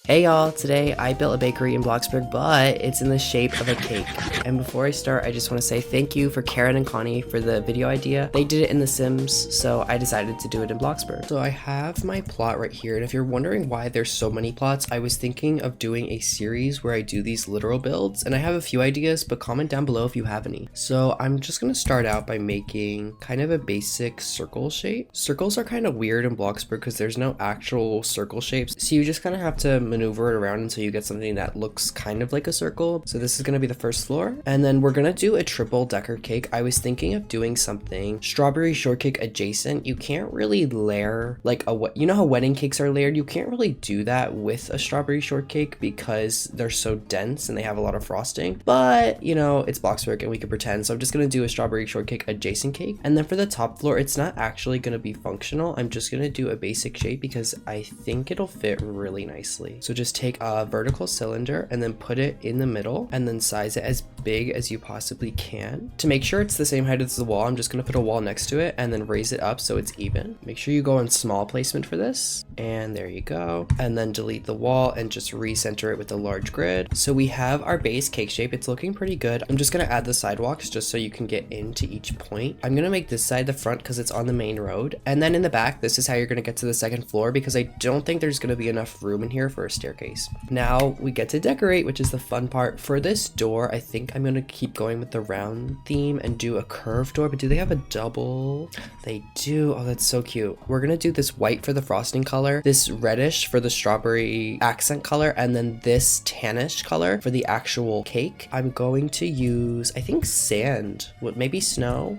Hey y'all, today I built a bakery in Bloxburg, but it's in the shape of a cake. And before I start, I just want to say thank you for Karen and Connie for the video idea. They did it in The Sims, so I decided to do it in Bloxburg. So I have my plot right here, and if you're wondering why there's so many plots, I was thinking of doing a series where I do these literal builds, and I have a few ideas, but comment down below if you have any. So I'm just going to start out by making kind of a basic circle shape. Circles are kind of weird in Bloxburg because there's no actual circle shapes, so you just kind of have to maneuver it around until you get something that looks kind of like a circle. So this is going to be the first floor, and then we're going to do a triple decker cake. I was thinking of doing something strawberry shortcake adjacent. You can't really layer like you know how wedding cakes are layered? You can't really do that with a strawberry shortcake because they're so dense and they have a lot of frosting, but you know, it's Bloxburg and we can pretend. So I'm just going to do a strawberry shortcake adjacent cake. And then for the top floor, it's not actually going to be functional. I'm just going to do a basic shape because I think it'll fit really nicely. So just take a vertical cylinder and then put it in the middle and then size it as big as you possibly can. To make sure it's the same height as the wall, I'm just going to put a wall next to it and then raise it up so it's even. Make sure you go on small placement for this. And there you go. And then delete the wall and just recenter it with the large grid. So we have our base cake shape. It's looking pretty good. I'm just going to add the sidewalks just so you can get into each point. I'm going to make this side the front because it's on the main road. And then in the back, this is how you're going to get to the second floor because I don't think there's going to be enough room in here for a staircase. Now we get to decorate, which is the fun part. For this door, I think I'm going to keep going with the round theme and do a curved door, but do they have a double? They do. Oh, that's so cute. We're going to do this white for the frosting color, this reddish for the strawberry accent color, and then this tannish color for the actual cake. I'm going to use, I think sand, maybe snow?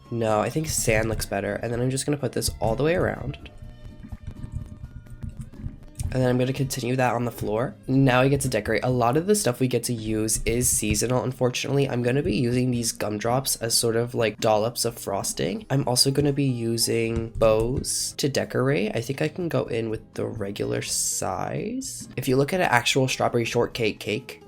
No, I think sand looks better. And then I'm just going to put this all the way around. And then I'm going to continue that on the floor. Now we get to decorate. A lot of the stuff we get to use is seasonal, unfortunately. I'm going to be using these gumdrops as sort of like dollops of frosting. I'm also going to be using bows to decorate. I think I can go in with the regular size. If you look at an actual strawberry shortcake cake,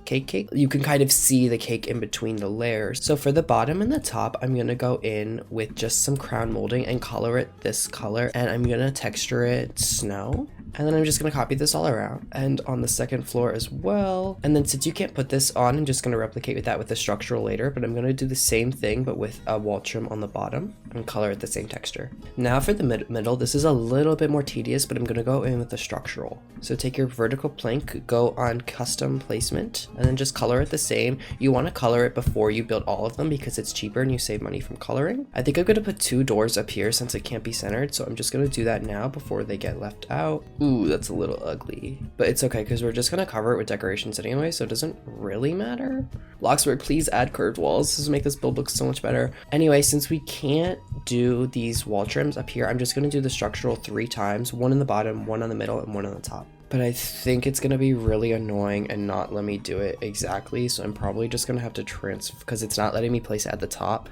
you can kind of see the cake in between the layers. So for the bottom and the top, I'm going to go in with just some crown molding and color it this color, and I'm going to texture it snow. And then I'm just going to copy this all around and on the second floor as well. And then since you can't put this on, I'm just going to replicate with that with the structural later, but I'm going to do the same thing but with a wall trim on the bottom and color it the same texture. Now for the middle, this is a little bit more tedious, but I'm going to go in with the structural. So take your vertical plank, go on custom placement, and then just color it the same. You want to color it before you build all of them because it's cheaper and you save money from coloring. I think I'm going to put 2 doors up here since it can't be centered, so I'm just going to do that now before they get left out. Ooh, that's a little ugly, but it's okay because we're just going to cover it with decorations anyway, so it doesn't really matter. Bloxburg, please add curved walls. This will make this build look so much better. Anyway, since we can't do these wall trims up here, I'm just going to do the structural 3 times, 1 in the bottom, 1 on the middle, and 1 on the top. But I think it's going to be really annoying and not let me do it exactly, so I'm probably just going to have to transfer because it's not letting me place it at the top.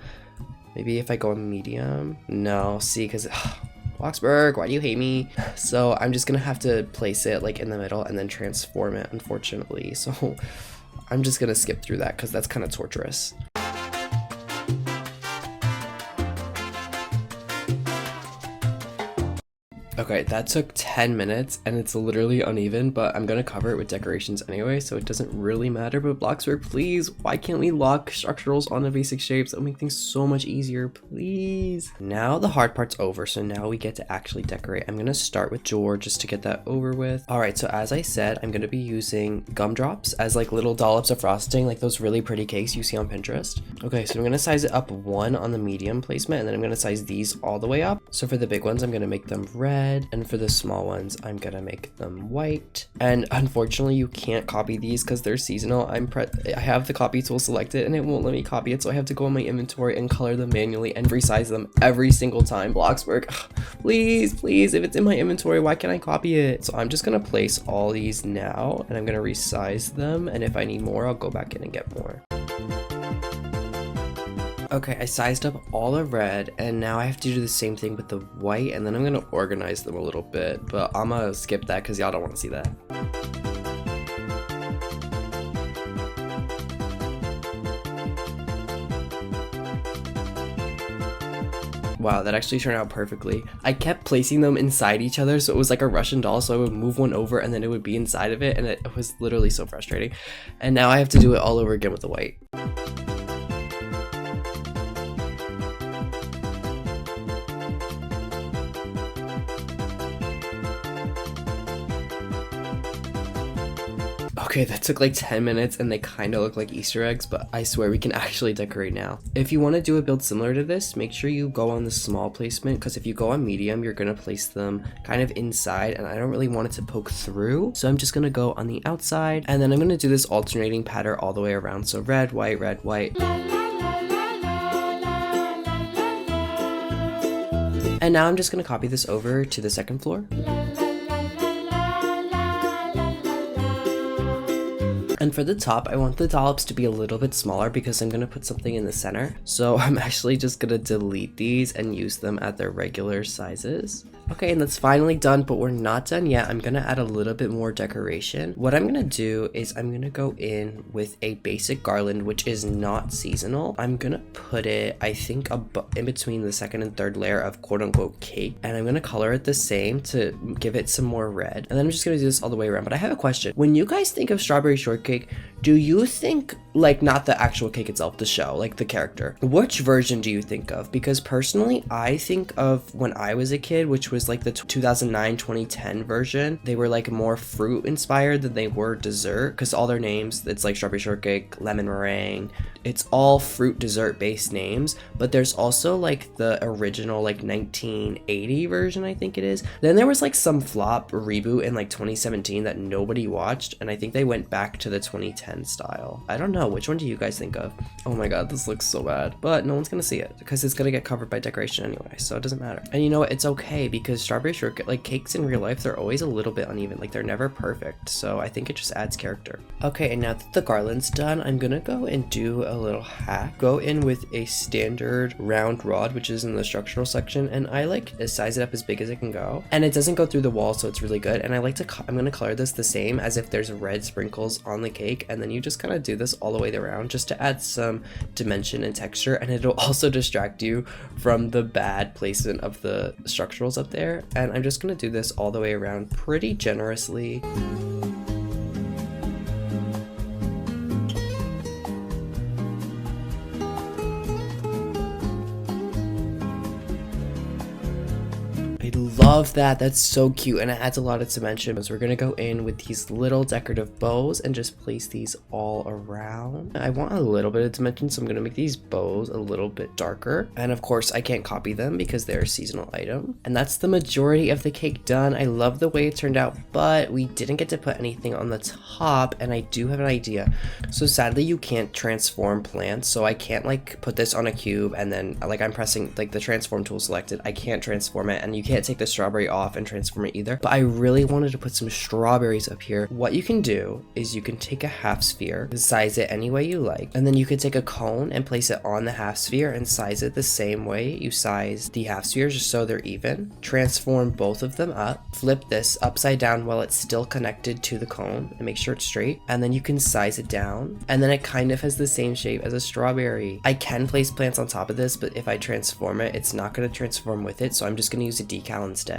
Maybe if I go medium? No, see, because Bloxburg, why do you hate me? So I'm just gonna have to place it like in the middle and then transform it, unfortunately. So I'm just gonna skip through that because that's kind of torturous. Okay, that took 10 minutes and it's literally uneven, but I'm gonna cover it with decorations anyway, so it doesn't really matter. But Bloxburg, please, why can't we lock structurals on the basic shapes? That'll make things so much easier, please. Now the hard part's over, so now we get to actually decorate. I'm gonna start with George just to get that over with. All right, so as I said, I'm gonna be using gumdrops as like little dollops of frosting, like those really pretty cakes you see on Pinterest. Okay, so I'm gonna size it up 1 on the medium placement, and then I'm gonna size these all the way up. So for the big ones, I'm gonna make them red. And for the small ones, I'm gonna make them white. And unfortunately, you can't copy these because they're seasonal. I have the copy tool selected and it won't let me copy it, so I have to go in my inventory and color them manually and resize them every single time. Bloxburg, please, if it's in my inventory, why can't I copy it? So I'm just gonna place all these now and I'm gonna resize them, and if I need more, I'll go back in and get more. Okay, I sized up all the red, and now I have to do the same thing with the white, and then I'm gonna organize them a little bit, but I'm gonna skip that because y'all don't want to see that. Wow, that actually turned out perfectly. I kept placing them inside each other, so it was like a Russian doll, so I would move one over and then it would be inside of it, and it was literally so frustrating. And now I have to do it all over again with the white. Okay, that took like 10 minutes and they kind of look like Easter eggs, but I swear we can actually decorate now. If you want to do a build similar to this, make sure you go on the small placement, because if you go on medium, you're going to place them kind of inside, and I don't really want it to poke through. So I'm just going to go on the outside, and then I'm going to do this alternating pattern all the way around. So red, white, red, white. And now I'm just going to copy this over to the second floor. And for the top, I want the dollops to be a little bit smaller because I'm going to put something in the center. So I'm actually just going to delete these and use them at their regular sizes. Okay, and that's finally done, but we're not done yet. I'm going to add a little bit more decoration. What I'm going to do is I'm going to go in with a basic garland, which is not seasonal. I'm going to put it, I think, in between the second and third layer of quote-unquote cake. And I'm going to color it the same to give it some more red. And then I'm just going to do this all the way around. But I have a question. When you guys think of strawberry shortcake, do you think, like, not the actual cake itself, the show, like the character? Which version do you think of? Because personally, I think of when I was a kid, which was like the 2009-2010 version. They were like more fruit inspired than they were dessert, because all their names, it's like strawberry shortcake, lemon meringue, it's all fruit dessert based names. But there's also like the original like 1980 version, I think it is. Then there was like some flop reboot in like 2017 that nobody watched, and I think they went back to the 2010 style. I don't know, which one do you guys think of? Oh my god, this looks so bad, but no one's gonna see it because it's gonna get covered by decoration anyway, so it doesn't matter. And you know what, it's okay, because strawberry shortcake, like cakes in real life, they're always a little bit uneven, like they're never perfect, so I think it just adds character. Okay, and now that the garland's done, I'm gonna go and do a little hack. Go in with a standard round rod, which is in the structural section, and I like to size it up as big as it can go, and it doesn't go through the wall, so it's really good. And I like to I'm gonna color this the same as if there's red sprinkles on the cake, and then you just kind of do this all the way around just to add some dimension and texture, and it'll also distract you from the bad placement of the structurals up there. And I'm just gonna do this all the way around pretty generously. Love that. That's so cute, and it adds a lot of dimension. So we're gonna go in with these little decorative bows and just place these all around. I want a little bit of dimension, so I'm gonna make these bows a little bit darker, and of course I can't copy them because they're a seasonal item. And that's the majority of the cake done. I love the way it turned out, but we didn't get to put anything on the top, and I do have an idea. So sadly you can't transform plants, so I can't like put this on a cube and then like I'm pressing like the transform tool selected. I can't transform it, and you can't take the strawberry off and transform it either. But I really wanted to put some strawberries up here. What you can do is you can take a half sphere, size it any way you like, and then you could take a cone and place it on the half sphere and size it the same way you size the half spheres, just so they're even. Transform both of them up, flip this upside down while it's still connected to the cone and make sure it's straight, and then you can size it down, and then it kind of has the same shape as a strawberry. I can place plants on top of this, but if I transform it, it's not going to transform with it, so I'm just going to use a decal instead.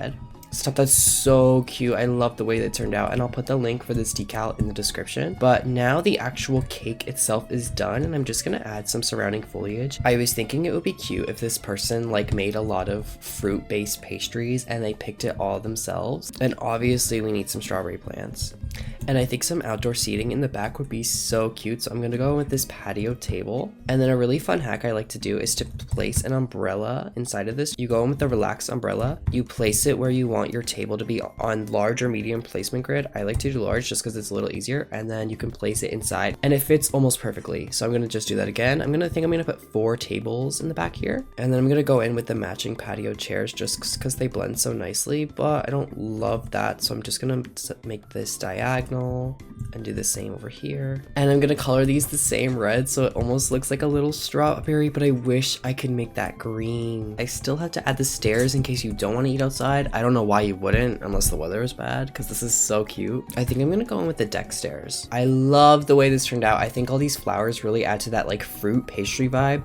Stop, that's so cute. I love the way that turned out, and I'll put the link for this decal in the description. But now the actual cake itself is done, and I'm just gonna add some surrounding foliage. I was thinking it would be cute if this person like made a lot of fruit-based pastries and they picked it all themselves. And obviously we need some strawberry plants. And I think some outdoor seating in the back would be so cute, so I'm gonna go with this patio table. And then a really fun hack I like to do is to place an umbrella inside of this. You go in with the relaxed umbrella, you place it where you want your table to be on large or medium placement grid. I like to do large just because it's a little easier, and then you can place it inside and it fits almost perfectly. So I'm gonna just do that again. I'm gonna put 4 tables in the back here, and then I'm gonna go in with the matching patio chairs just because they blend so nicely, but I don't love that, so I'm just gonna make this diagonal and do the same over here. And I'm gonna color these the same red so it almost looks like a little strawberry, but I wish I could make that green. I still have to add the stairs in case you don't want to eat outside. I don't know why you wouldn't unless the weather is bad, because this is so cute. I think I'm gonna go in with the deck stairs. I love the way this turned out. I think all these flowers really add to that like fruit pastry vibe.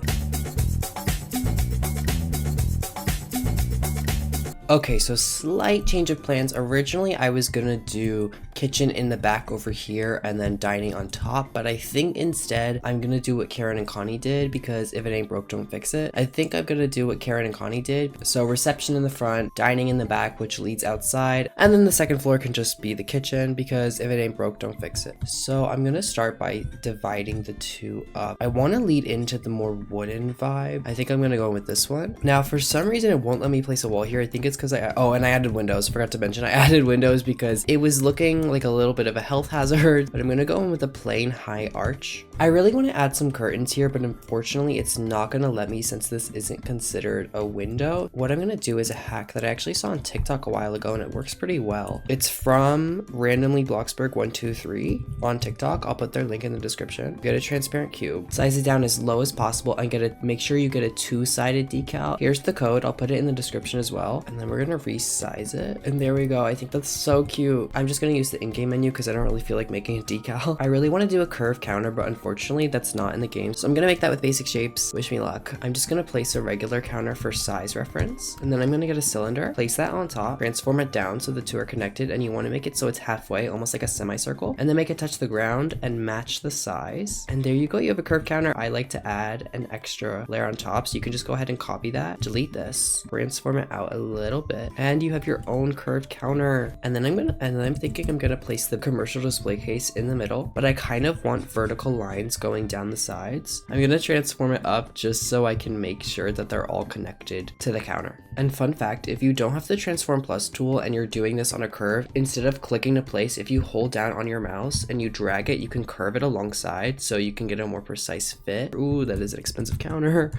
Okay, so slight change of plans. Originally, I was gonna do kitchen in the back over here and then dining on top, but I think instead I'm gonna do what Karen and Connie did, because if it ain't broke, don't fix it. I think I'm gonna do what Karen and Connie did. So reception in the front, dining in the back, which leads outside, and then the second floor can just be the kitchen, because if it ain't broke, don't fix it. So I'm gonna start by dividing the two up. I wanna lead into the more wooden vibe. I think I'm gonna go with this one. Now, for some reason, it won't let me place a wall here. I think it's because and I added windows. Forgot to mention I added windows because it was looking like a little bit of a health hazard, but I'm gonna go in with a plain high arch. I really want to add some curtains here, but unfortunately it's not gonna let me since this isn't considered a window. What I'm gonna do is a hack that I actually saw on TikTok a while ago, and it works pretty well. It's from randomly bloxburg 123 on TikTok. I'll put their link in the description. Get a transparent cube, size it down as low as possible, and make sure you get a two-sided decal. Here's the code. I'll put it in the description as well, and then we're gonna resize it, and there we go. I think that's so cute. I'm just gonna use the in-game menu because I don't really feel like making a decal. I really want to do a curve counter, but unfortunately that's not in the game, so I'm gonna make that with basic shapes. Wish me luck. I'm just gonna place a regular counter for size reference, and then I'm gonna get a cylinder, place that on top, transform it down so the two are connected, and you want to make it so it's halfway, almost like a semicircle, and then make it touch the ground and match the size, and there you go. You have a curve counter. I like to add an extra layer on top, so you can just go ahead and copy that, delete this, transform it out a little bit, and you have your own curved counter. And then I'm thinking I'm gonna place the commercial display case in the middle, but I kind of want vertical lines going down the sides. I'm gonna transform it up just so I can make sure that they're all connected to the counter. And fun fact, if you don't have the transform plus tool and you're doing this on a curve, instead of clicking to place, if you hold down on your mouse and you drag it, you can curve it alongside so you can get a more precise fit. Ooh, that is an expensive counter.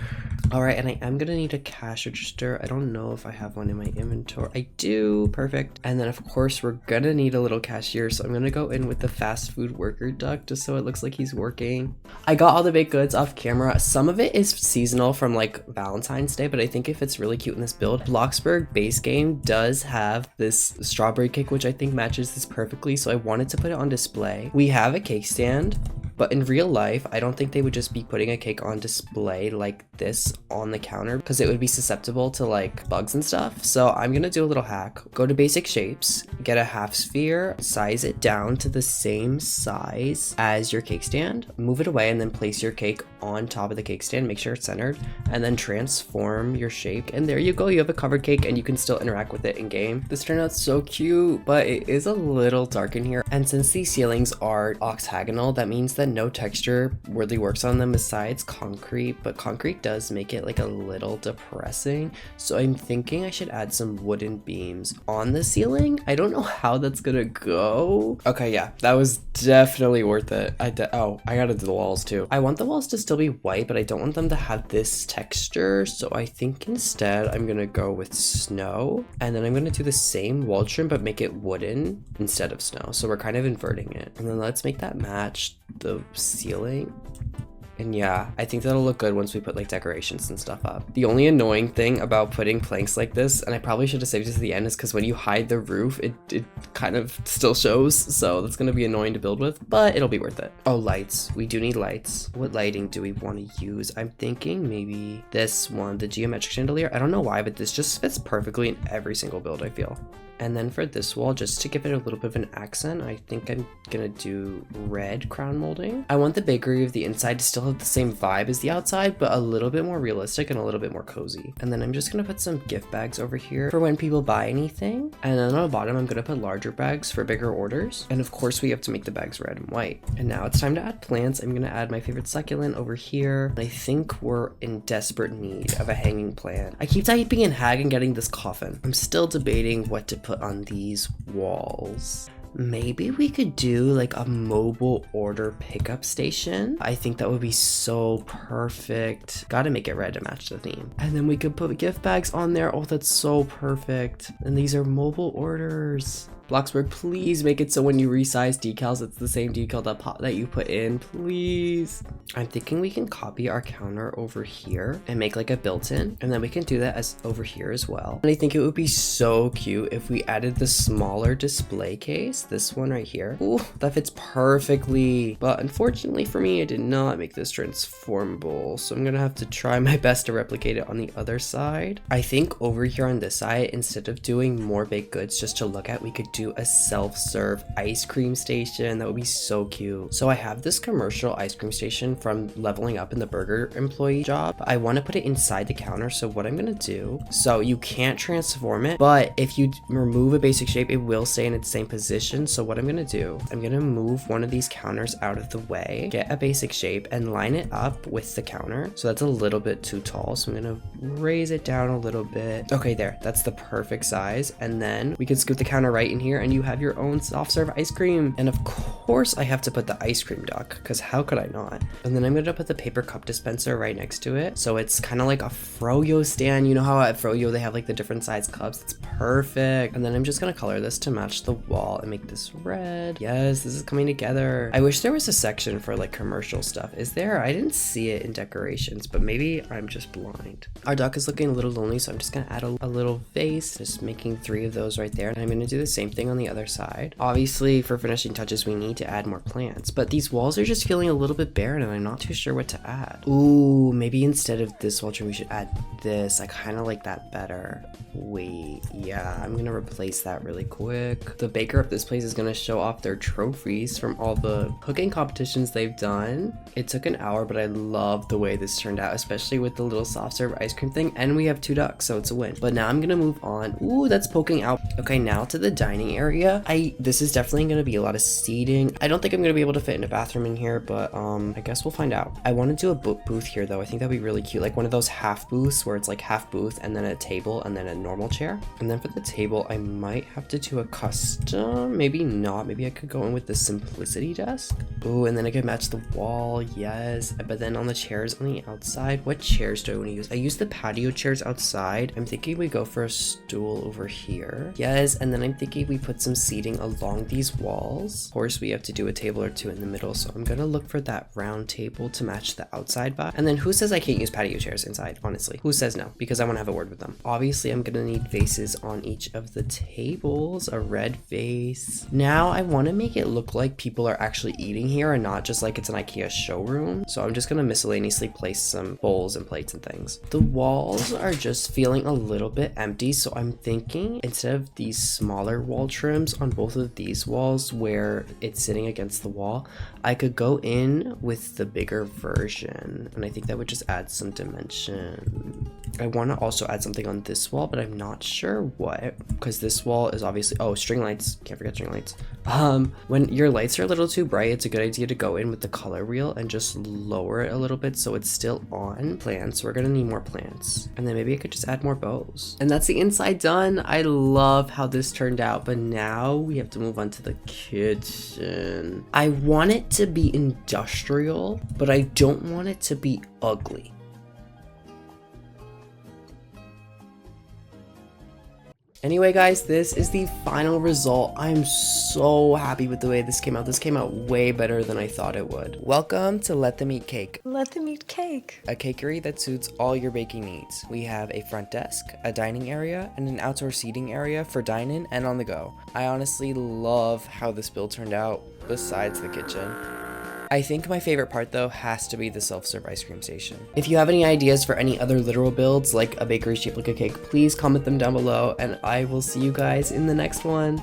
All right, and I am gonna need a cash register. I don't know if I have one in my inventory. I do. Perfect. And then of course we're gonna need a little cashier, so I'm gonna go in with the fast food worker duck just so it looks like he's working. I got all the baked goods off camera. Some of it is seasonal from like Valentine's Day, but I think if it's really cute in this build. Bloxburg base game does have this strawberry cake, which I think matches this perfectly, so I wanted to put it on display. We have a cake stand, but in real life, I don't think they would just be putting a cake on display like this on the counter, because it would be susceptible to like bugs and stuff. So I'm gonna do a little hack. Go to basic shapes, get a half sphere, size it down to the same size as your cake stand, move it away, and then place your cake on top of the cake stand, make sure it's centered, and then transform your shape. And there you go, you have a covered cake and you can still interact with it in game. This turned out so cute, but it is a little dark in here. And since these ceilings are octagonal, that means that no texture really works on them besides concrete, but concrete does make it like a little depressing. So I'm thinking I should add some wooden beams on the ceiling. I don't know how that's gonna go. Okay, yeah, that was definitely worth it. I gotta do the walls too. I want the walls to still be white, but I don't want them to have this texture. So I think instead I'm gonna go with snow, and then I'm gonna do the same wall trim, but make it wooden instead of snow. So we're kind of inverting it. And then let's make that match the ceiling. And yeah, I think that'll look good once we put like decorations and stuff up. The only annoying thing about putting planks like this, and I probably should have saved it to the end, is because when you hide the roof, it kind of still shows. So that's gonna be annoying to build with, but it'll be worth it. Oh, lights. We do need lights. What lighting do we want to use? I'm thinking maybe this one, the geometric chandelier. I don't know why, but this just fits perfectly in every single build, I feel. And then for this wall, just to give it a little bit of an accent, I think I'm gonna do red crown molding. I want the bakery of the inside to still have the same vibe as the outside, but a little bit more realistic and a little bit more cozy. And then I'm just gonna put some gift bags over here for when people buy anything. And then on the bottom, I'm gonna put larger bags for bigger orders. And of course, we have to make the bags red and white. And now it's time to add plants. I'm gonna add my favorite succulent over here. I think we're in desperate need of a hanging plant. I keep typing in hag and getting this coffin. I'm still debating what to put on these walls. Maybe we could do like a mobile order pickup station. I think that would be so perfect. Gotta make it red to match the theme. And then we could put gift bags on there. Oh, that's so perfect. And these are mobile orders. Bloxburg, please make it so when you resize decals, it's the same decal that you put in, please. I'm thinking we can copy our counter over here and make like a built-in, and then we can do that as over here as well. And I think it would be so cute if we added the smaller display case, this one right here. Ooh, that fits perfectly. But unfortunately for me, I did not make this transformable, so I'm gonna have to try my best to replicate it on the other side. I think over here on this side, instead of doing more baked goods just to look at, we could do a self-serve ice cream station. That would be so cute. So I have this commercial ice cream station from leveling up in the burger employee job. I want to put it inside the counter. So what I'm gonna do, so you can't transform it, but if you remove a basic shape, it will stay in its same position. So what I'm gonna do, I'm gonna move one of these counters out of the way, get a basic shape, and line it up with the counter. So that's a little bit too tall, so I'm gonna raise it down a little bit. Okay, there, that's the perfect size. And then we can scoot the counter right in here and you have your own soft serve ice cream. And of course I have to put the ice cream duck, because how could I not? And then I'm gonna put the paper cup dispenser right next to it, so it's kind of like a froyo stand. You know how at froyo they have like the different size cups? It's perfect. And then I'm just gonna color this to match the wall and make this red. Yes, this is coming together. I wish there was a section for like commercial stuff. Is there? I didn't see it in decorations, but maybe I'm just blind. Our duck is looking a little lonely, so I'm just gonna add a little vase, just making 3 of those right there. And I'm gonna do the same thing on the other side. Obviously for finishing touches we need to add more plants, but these walls are just feeling a little bit barren and I'm not too sure what to add. Ooh, maybe instead of this wall trim we should add this. I kind of like that better. Wait, yeah, I'm gonna replace that really quick. The baker of this place is gonna show off their trophies from all the cooking competitions they've done. It took an hour, but I love the way this turned out, especially with the little soft serve ice cream thing, and we have 2 ducks, so it's a win. But now I'm gonna move on. Ooh, that's poking out. Okay, now to the dining area. This is definitely gonna be a lot of seating. I don't think I'm gonna be able to fit in a bathroom in here, but I guess we'll find out. I want to do a booth here though. I think that'd be really cute, like one of those half booths where it's like half booth and then a table and then a normal chair. And then for the table, I might have to do a custom, maybe not. Maybe I could go in with the simplicity desk. Ooh, and then I could match the wall, yes. But then on the chairs on the outside, what chairs do I want to use? I use the patio chairs outside. I'm thinking we go for a stool over here. Yes, and then I'm thinking we put some seating along these walls. Of course, we have to do a table or 2 in the middle, so I'm gonna look for that round table to match the outside vibe. And then who says I can't use patio chairs inside, honestly? Who says no? Because I want to have a word with them. Obviously, I'm gonna need vases on each of the tables, a red vase. Now, I want to make it look like people are actually eating here and not just like it's an IKEA showroom. So I'm just gonna miscellaneously place some bowls and plates and things. The walls are just feeling a little bit empty, so I'm thinking instead of these smaller wall trims on both of these walls where it's sitting against the wall, I could go in with the bigger version, and I think that would just add some dimension. I want to also add something on this wall, but I'm not sure what, because this wall is obviously, oh, string lights, can't forget string lights. When your lights are a little too bright, it's a good idea to go in with the color wheel and just lower it a little bit so it's still on. Plants, we're gonna need more plants, and then maybe I could just add more bows. And that's the inside done. I love how this turned out, but now we have to move on to the kitchen. I want it to be industrial, but I don't want it to be ugly. Anyway, guys, this is the final result. I'm so happy with the way this came out. This came out way better than I thought it would. Welcome to Let Them Eat Cake. Let them eat cake. A cakery that suits all your baking needs. We have a front desk, a dining area, and an outdoor seating area for dine-in and on the go. I honestly love how this build turned out, besides the kitchen. I think my favorite part though has to be the self-serve ice cream station. If you have any ideas for any other literal builds like a bakery shaped like a cake, please comment them down below and I will see you guys in the next one.